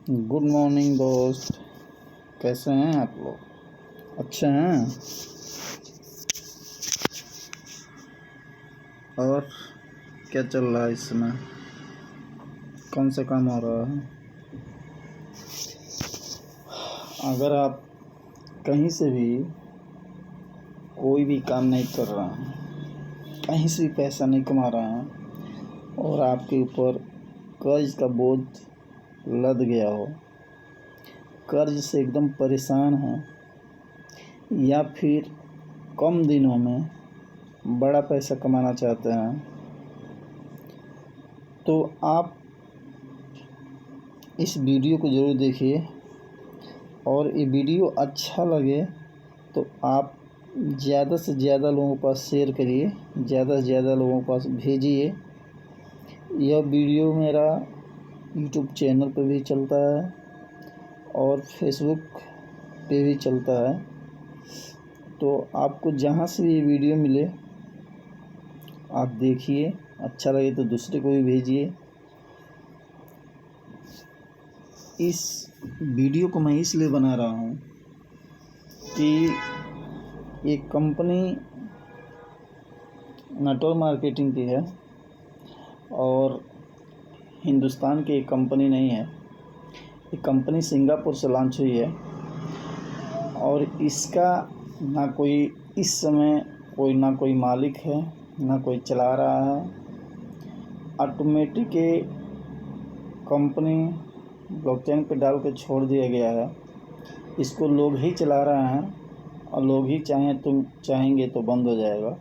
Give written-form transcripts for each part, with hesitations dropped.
Good morning दोस्त। कैसे हैं आप लोग? अच्छे हैं? और क्या चल रहा है इस समय? कौन सा काम हो रहा है? अगर आप कहीं से भी कोई भी काम नहीं कर रहे हैं, कहीं से भी पैसा नहीं कमा रहे हैं और आपके ऊपर कर्ज का बोझ लद गया हो, कर्ज से एकदम परेशान हैं, या फिर कम दिनों में बड़ा पैसा कमाना चाहते हैं, तो आप इस वीडियो को ज़रूर देखिए। और ये वीडियो अच्छा लगे तो आप ज़्यादा से ज़्यादा लोगों के पास शेयर करिए, ज़्यादा से ज़्यादा लोगों के पास भेजिए। यह वीडियो मेरा यूट्यूब चैनल पर भी चलता है और फेसबुक पे भी चलता है, तो आपको जहाँ से भी ये वीडियो मिले आप देखिए। अच्छा लगे तो दूसरे को भी भेजिए। इस वीडियो को मैं इसलिए बना रहा हूँ कि एक कंपनी नेटवर्क मार्केटिंग की है और हिंदुस्तान की एक कंपनी नहीं है। ये कंपनी सिंगापुर से लॉन्च हुई है और इसका ना कोई इस समय ना कोई मालिक है, ना कोई चला रहा है। ऑटोमेटिक ये कंपनी ब्लॉकचेन पे डाल के छोड़ दिया गया है। इसको लोग ही चला रहे हैं और लोग ही चाहेंगे तो बंद हो जाएगा।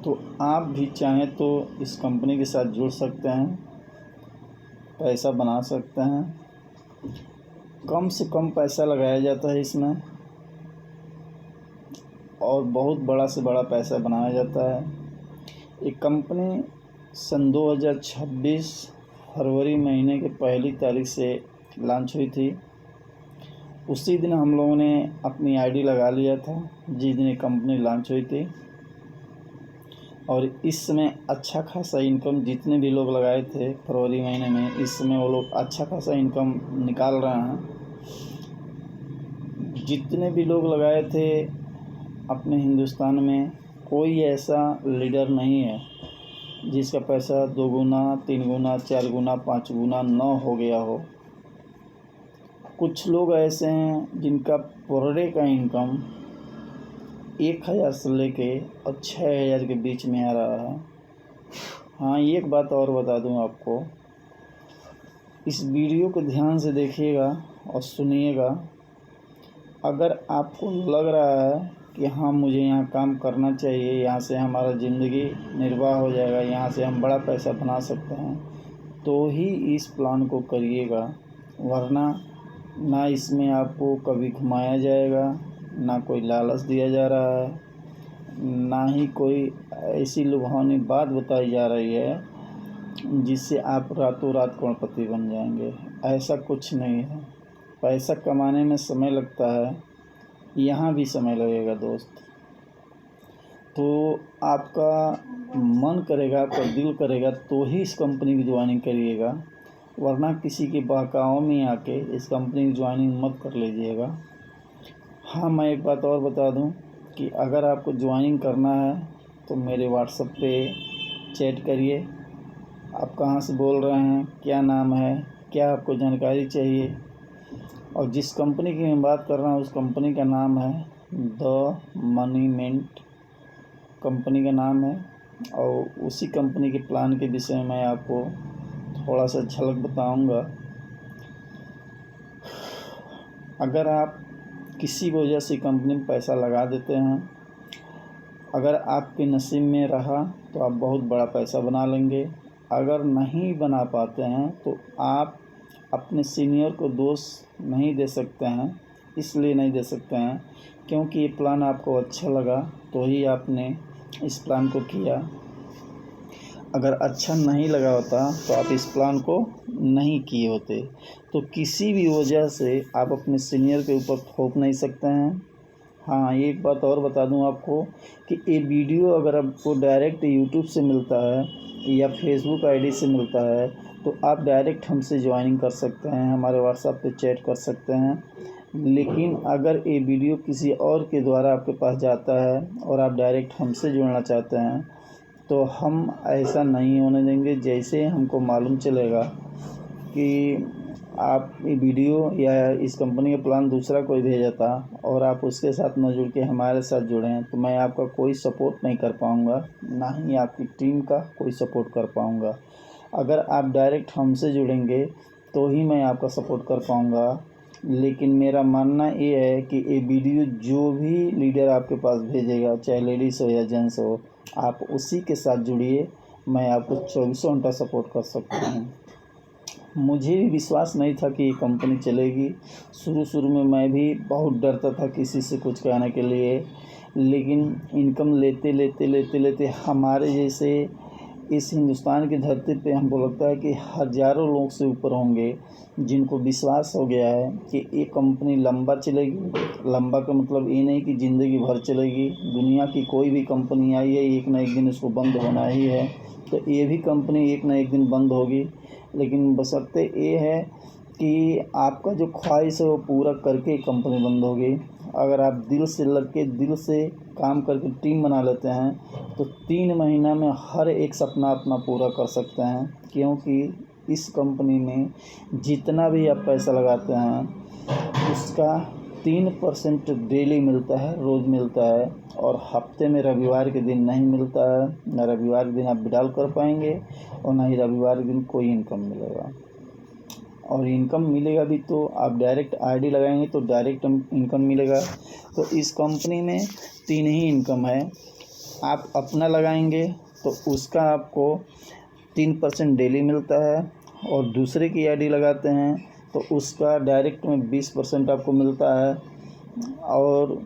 तो आप भी चाहें तो इस कंपनी के साथ जुड़ सकते हैं, पैसा बना सकते हैं। कम से कम पैसा लगाया जाता है इसमें और बहुत बड़ा से बड़ा पैसा बनाया जाता है। ये कंपनी सन 2026 फरवरी महीने के पहली तारीख से लॉन्च हुई थी। उसी दिन हम लोगों ने अपनी आईडी लगा लिया था जिस दिन ये कंपनी लॉन्च हुई थी। और इस समय अच्छा खासा इनकम जितने भी लोग लगाए थे फरवरी महीने में, इस समय वो लोग अच्छा खासा इनकम निकाल रहे हैं। जितने भी लोग लगाए थे अपने हिंदुस्तान में, कोई ऐसा लीडर नहीं है जिसका पैसा 2 गुना 3 गुना 4 गुना 5 गुना न हो गया हो। कुछ लोग ऐसे हैं जिनका पर डे का इनकम 1000 से लेके और 6000 के बीच में आ रहा है। हाँ, एक बात और बता दूं आपको, इस वीडियो को ध्यान से देखिएगा और सुनिएगा। अगर आपको लग रहा है कि हाँ मुझे यहाँ काम करना चाहिए, यहाँ से हमारा ज़िंदगी निर्वाह हो जाएगा, यहाँ से हम बड़ा पैसा बना सकते हैं, तो ही इस प्लान को करिएगा। वरना ना इसमें आपको कभी घुमाया जाएगा, ना कोई लालच दिया जा रहा है, ना ही कोई ऐसी लुभावनी बात बताई जा रही है जिससे आप रातों रात करोड़पति बन जाएंगे। ऐसा कुछ नहीं है। पैसा कमाने में समय लगता है, यहाँ भी समय लगेगा दोस्त। तो आपका मन करेगा, आपका दिल करेगा तो ही इस कंपनी की ज्वाइनिंग करिएगा, वरना किसी के बहकावे में आके इस कंपनी की ज्वाइनिंग मत कर लीजिएगा। हाँ, मैं एक बात और बता दूं कि अगर आपको ज्वाइनिंग करना है तो मेरे व्हाट्सएप पे चैट करिए। आप कहाँ से बोल रहे हैं, क्या नाम है, क्या आपको जानकारी चाहिए। और जिस कंपनी की मैं बात कर रहा हूँ उस कंपनी का नाम है द मनी मिंट कंपनी का नाम है। और उसी कंपनी के प्लान के विषय में मैं आपको थोड़ा सा झलक बताऊंगा। अगर आप किसी वजह से कंपनी में पैसा लगा देते हैं, अगर आपके नसीब में रहा तो आप बहुत बड़ा पैसा बना लेंगे। अगर नहीं बना पाते हैं तो आप अपने सीनियर को दोष नहीं दे सकते हैं। इसलिए नहीं दे सकते हैं क्योंकि ये प्लान आपको अच्छा लगा तो ही आपने इस प्लान को किया। अगर अच्छा नहीं लगा होता तो आप इस प्लान को नहीं किए होते। तो किसी भी वजह से आप अपने सीनियर के ऊपर थोप नहीं सकते हैं। हाँ, एक बात और बता दूं आपको कि ये वीडियो अगर आपको डायरेक्ट यूट्यूब से मिलता है या फेसबुक आईडी से मिलता है तो आप डायरेक्ट हमसे ज्वाइनिंग कर सकते हैं, हमारे व्हाट्सएप पे चैट कर सकते हैं। लेकिन अगर ये वीडियो किसी और के द्वारा आपके पास जाता है और आप डायरेक्ट हमसे जुड़ना चाहते हैं तो हम ऐसा नहीं होने देंगे। जैसे हमको मालूम चलेगा कि आप ये वीडियो या इस कंपनी का प्लान दूसरा कोई भेजा था और आप उसके साथ न जुड़ के हमारे साथ जुड़े हैं, तो मैं आपका कोई सपोर्ट नहीं कर पाऊँगा, ना ही आपकी टीम का कोई सपोर्ट कर पाऊँगा। अगर आप डायरेक्ट हमसे जुड़ेंगे तो ही मैं आपका सपोर्ट कर पाऊँगा। लेकिन मेरा मानना ये है कि ये वीडियो जो भी लीडर आपके पास भेजेगा, चाहे लेडीज़ हो या जेंट्स हो, आप उसी के साथ जुड़िए। मैं आपको 24 घंटा सपोर्ट कर सकता हूँ। मुझे भी विश्वास नहीं था कि ये कंपनी चलेगी। शुरू में मैं भी बहुत डरता था किसी से कुछ कहने के लिए, लेकिन इनकम लेते हमारे जैसे इस हिंदुस्तान की धरती पे हमको लगता है कि हज़ारों लोग से ऊपर होंगे जिनको विश्वास हो गया है कि ये कंपनी लंबा चलेगी। लंबा का मतलब ये नहीं कि ज़िंदगी भर चलेगी। दुनिया की कोई भी कंपनी आई है, एक ना एक दिन उसको बंद होना ही है, तो ये भी कंपनी एक ना एक दिन बंद होगी। लेकिन बशर्ते ये है कि आपका जो ख्वाहिश है वो पूरा करके कंपनी बंद होगी। अगर आप दिल से लग के, दिल से काम करके टीम बना लेते हैं तो 3 महीना में हर एक सपना अपना पूरा कर सकते हैं। क्योंकि इस कंपनी में जितना भी आप पैसा लगाते हैं उसका 3% डेली मिलता है, रोज़ मिलता है, और हफ्ते में रविवार के दिन नहीं मिलता है। न रविवार के दिन आप विड्रॉल कर पाएंगे और ना ही रविवार के दिन कोई इनकम मिलेगा। और इनकम मिलेगा भी तो आप डायरेक्ट आईडी लगाएंगे तो डायरेक्ट इनकम मिलेगा। तो इस कंपनी में 3 ही इनकम है। आप अपना लगाएंगे तो उसका आपको 3% डेली मिलता है, और दूसरे की आईडी लगाते हैं तो उसका डायरेक्ट में 20% आपको मिलता है। और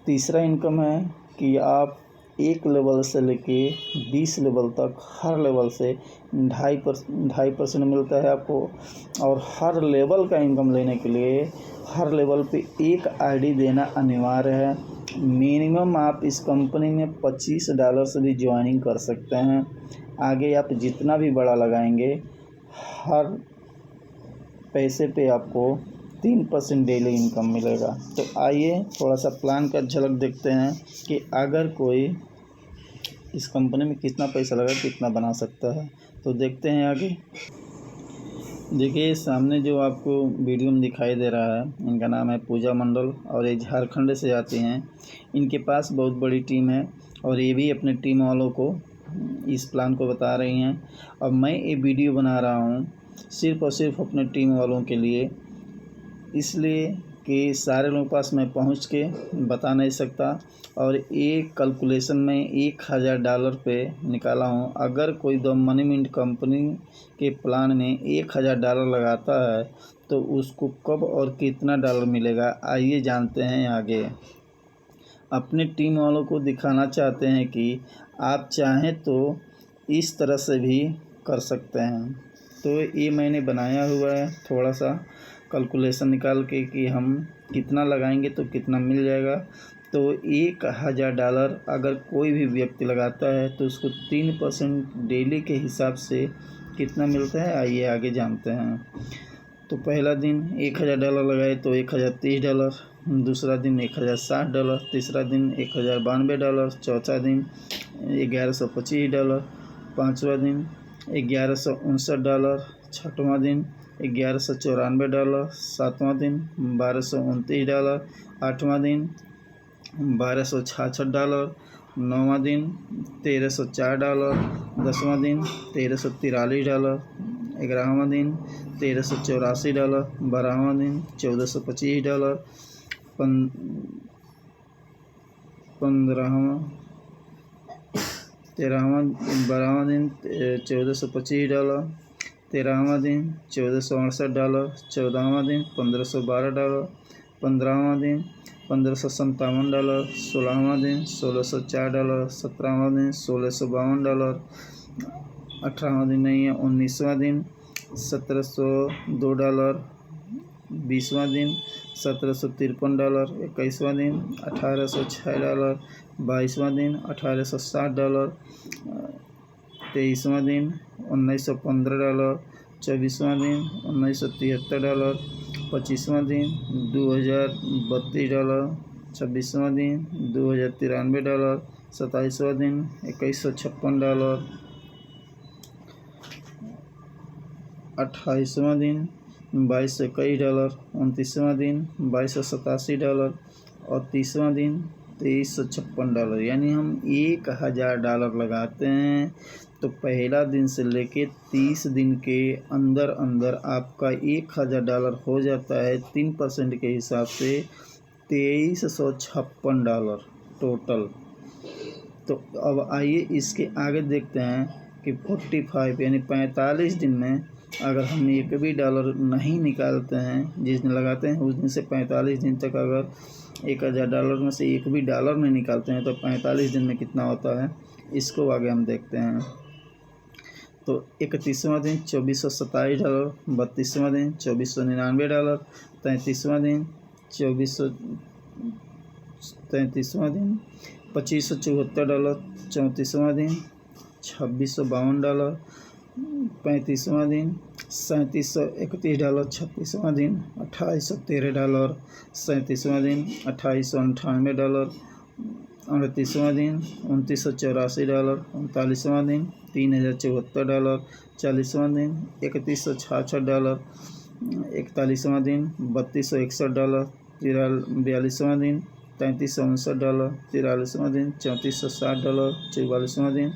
तीसरा इनकम है कि आप 1 लेवल से लेके 20 लेवल तक हर लेवल से 2.5% मिलता है आपको। और हर लेवल का इनकम लेने के लिए हर लेवल पे एक आईडी देना अनिवार्य है। मिनिमम आप इस कंपनी में $25 से भी ज्वाइनिंग कर सकते हैं। आगे आप जितना भी बड़ा लगाएंगे हर पैसे पे आपको 3% डेली इनकम मिलेगा। तो आइए थोड़ा सा प्लान का झलक देखते हैं कि अगर कोई इस कंपनी में कितना पैसा लगा कितना बना सकता है। तो देखते हैं आगे। देखिए सामने जो आपको वीडियो में दिखाई दे रहा है, इनका नाम है पूजा मंडल और ये झारखंड से आती हैं। इनके पास बहुत बड़ी टीम है और ये भी अपने टीम वालों को इस प्लान को बता रही हैं। और मैं ये वीडियो बना रहा हूँ सिर्फ़ और सिर्फ अपने टीम वालों के लिए, इसलिए कि सारे लोगों के पास मैं पहुंच के बता नहीं सकता। और एक कैलकुलेशन में $1000 पे निकाला हूं। अगर कोई द मनी मिंट कंपनी के प्लान में $1000 लगाता है तो उसको कब और कितना डॉलर मिलेगा, आइए जानते हैं आगे। अपने टीम वालों को दिखाना चाहते हैं कि आप चाहें तो इस तरह से भी कर सकते हैं। तो ये मैंने बनाया हुआ है थोड़ा सा कैलकुलेशन निकाल के कि हम कितना लगाएंगे तो कितना मिल जाएगा। तो $1000 अगर कोई भी व्यक्ति लगाता है तो उसको 3% डेली के हिसाब से कितना मिलता है, आइए आगे जानते हैं। तो पहला दिन $1000 लगाए तो $1030, दूसरा दिन $1060, तीसरा दिन $1092, चौथा दिन $1125, पाँचवा दिन $1159, छठवां दिन $1194, सातवां दिन $1229, आठवां दिन $1266, नौवां दिन $1304, दसवां दिन $1343, ग्यारहवां दिन $1384, बारहवां दिन $1425, बारहवां दिन $1425, तेरहवां दिन $1468, चौदहवां दिन $1512, पंद्रहवां दिन $1557, सोलहवां दिन $1604, सत्रहवां दिन $1652, अठारहवां दिन नहीं है, 19वां दिन $1702, 20वां दिन $1753, 21वां दिन $1806, 22वां दिन $1860, 23वां दिन $1915, 24वां दिन $1973, 25वां दिन $2032, 26वां दिन $2093, 27वां दिन $2156, 28वां दिन $2221, 29वां दिन $2287 और 30वां दिन $2356। यानी हम $1000 लगाते हैं तो पहला दिन से लेके 30 दिन के अंदर अंदर आपका $1000 हो जाता है। 3% के हिसाब से $2356 टोटल। तो अब आइए इसके आगे देखते हैं कि 45 यानी 45 दिन में अगर हम एक भी डॉलर नहीं निकालते हैं, जिस दिन लगाते हैं उस दिन से 45 दिन तक अगर $1000 में से एक भी डॉलर नहीं निकालते हैं तो 45 दिन में कितना होता है, इसको आगे हम देखते हैं। तो 31वां दिन $2427, 32वां दिन $2499, 33वां दिन $2574, 34वां दिन $2652, 35वां दिन $3731, 36वां दिन $2813, 37वां दिन $2898, 38वां दिन $2984, 39वां दिन $3074, 40वां दिन $3166, 41वां दिन $3261, 42वां दिन $3359, 43वां दिन $3460, 44वां दिन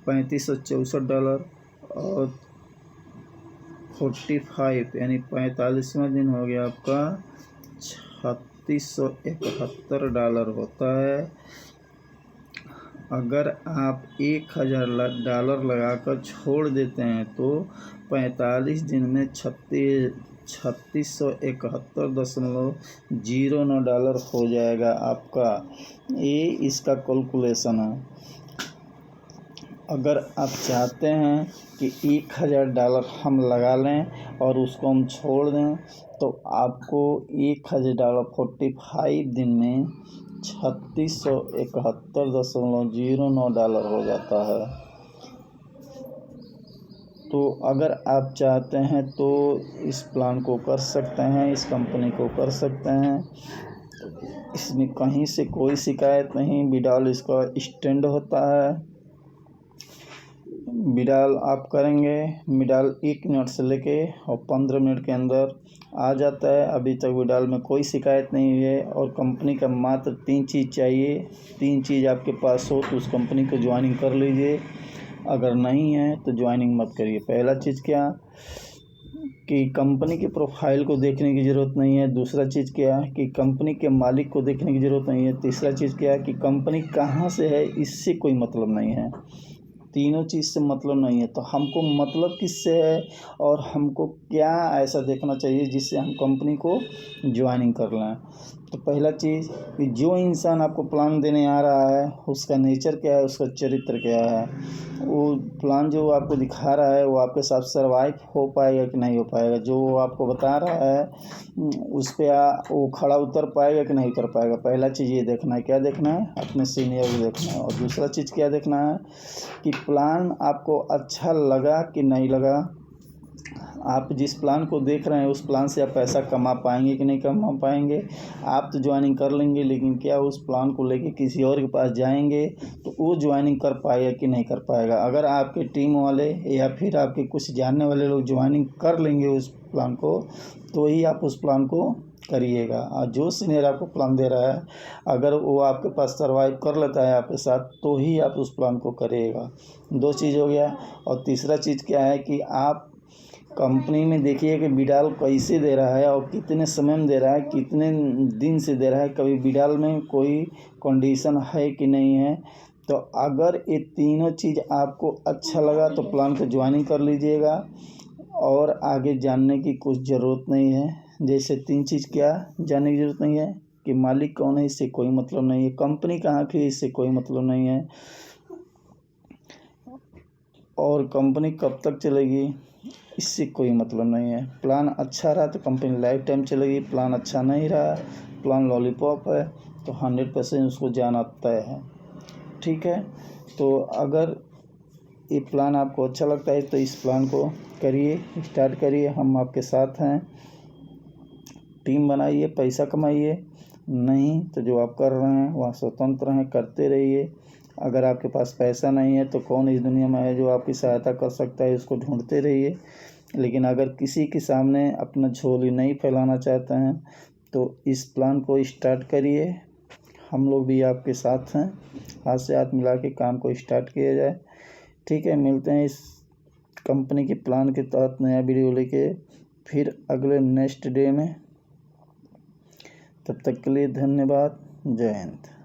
$3564 और 45 यानी 45वां दिन हो गया आपका $3671 होता है। अगर आप $1000 लगाकर छोड़ देते हैं तो 45 दिन में $3671.09 हो जाएगा आपका। ये इसका कैलकुलेशन है। अगर आप चाहते हैं कि $1000 हम लगा लें और उसको हम छोड़ दें तो आपको $1000 45 दिन में $3671.09 हो जाता है। तो अगर आप चाहते हैं तो इस प्लान को कर सकते हैं, इस कंपनी को कर सकते हैं। इसमें कहीं से कोई शिकायत नहीं। विड्रॉल इसका इंस्टेंट होता है। विड्रॉल आप करेंगे, विड्रॉल 1 मिनट से लेके और 15 मिनट के अंदर आ जाता है। अभी तक विड्रॉल में कोई शिकायत नहीं हुई है। और कंपनी का मात्र 3 चीज़ चाहिए। 3 चीज़ आपके पास हो तो उस कंपनी को ज्वाइनिंग कर लीजिए। अगर नहीं है तो ज्वाइनिंग मत करिए। पहला चीज़ क्या कि कंपनी के प्रोफाइल को देखने की ज़रूरत नहीं है। दूसरा चीज़ क्या है कि कंपनी के मालिक को देखने की ज़रूरत नहीं है। तीसरा चीज़ क्या है कि कंपनी कहाँ से है, इससे कोई मतलब नहीं है। तीनों चीज़ से मतलब नहीं है तो हमको मतलब किससे है और हमको क्या ऐसा देखना चाहिए जिससे हम कंपनी को ज्वाइनिंग कर लें। तो पहला चीज़ कि जो इंसान आपको प्लान देने आ रहा है उसका नेचर क्या है, उसका चरित्र क्या है। वो प्लान जो आपको दिखा रहा है वो आपके साथ सर्वाइव हो पाएगा कि नहीं हो पाएगा। जो वो आपको बता रहा है उस पर वो खड़ा उतर पाएगा कि नहीं उतर पाएगा। पहला चीज़ ये देखना है। क्या देखना है? अपने सीनियर को देखना है। और दूसरा चीज़ क्या देखना है कि प्लान आपको अच्छा लगा कि नहीं लगा। आप जिस प्लान को देख रहे हैं उस प्लान से आप पैसा कमा पाएंगे कि नहीं कमा पाएंगे। आप तो ज्वाइनिंग कर लेंगे लेकिन क्या उस प्लान को लेके किसी और के पास जाएंगे तो वो ज्वाइनिंग कर पाएगा कि नहीं कर पाएगा। अगर आपके टीम वाले या फिर आपके कुछ जानने वाले लोग ज्वाइनिंग कर लेंगे उस प्लान को तो ही आप उस प्लान को करिएगा। और जो सीनियर आपको प्लान दे रहा है अगर वो आपके पास सर्वाइव कर लेता है आपके साथ तो ही आप उस प्लान को करिएगा। 2 चीज़ हो गया। और तीसरा चीज़ क्या है कि आप कंपनी में देखिए कि विड्रॉल कैसे दे रहा है और कितने समय में दे रहा है, कितने दिन से दे रहा है। कभी विड्रॉल में कोई कंडीशन है कि नहीं है। तो अगर ये तीनों चीज़ आपको अच्छा लगा तो प्लान को ज्वाइनिंग कर लीजिएगा और आगे जानने की कुछ ज़रूरत नहीं है। जैसे 3 चीज़ क्या जानने की ज़रूरत नहीं है कि मालिक कौन है, इससे कोई मतलब नहीं है। कंपनी कहाँ की, इससे कोई मतलब नहीं है। और कंपनी कब तक चलेगी, इससे कोई मतलब नहीं है। प्लान अच्छा रहा तो कंपनी लाइफ टाइम चलेगी। प्लान अच्छा नहीं रहा, प्लान लॉलीपॉप है तो 100% उसको जाना तय है। ठीक है। तो अगर ये प्लान आपको अच्छा लगता है तो इस प्लान को करिए, स्टार्ट करिए। हम आपके साथ हैं। टीम बनाइए, पैसा कमाइए। नहीं तो जो आप कर रहे हैं वहाँ स्वतंत्र हैं, करते रहिए। अगर आपके पास पैसा नहीं है तो कौन इस दुनिया में है जो आपकी सहायता कर सकता है, उसको ढूंढते रहिए। लेकिन अगर किसी के सामने अपना झोली नहीं फैलाना चाहते हैं तो इस प्लान को स्टार्ट करिए। हम लोग भी आपके साथ हैं। हाथ से हाथ मिला के काम को स्टार्ट किया जाए। ठीक है, मिलते हैं इस कंपनी के प्लान के तहत नया वीडियो लेके फिर अगले नेक्स्ट डे में। तब तक के लिए धन्यवाद। जय हिंद।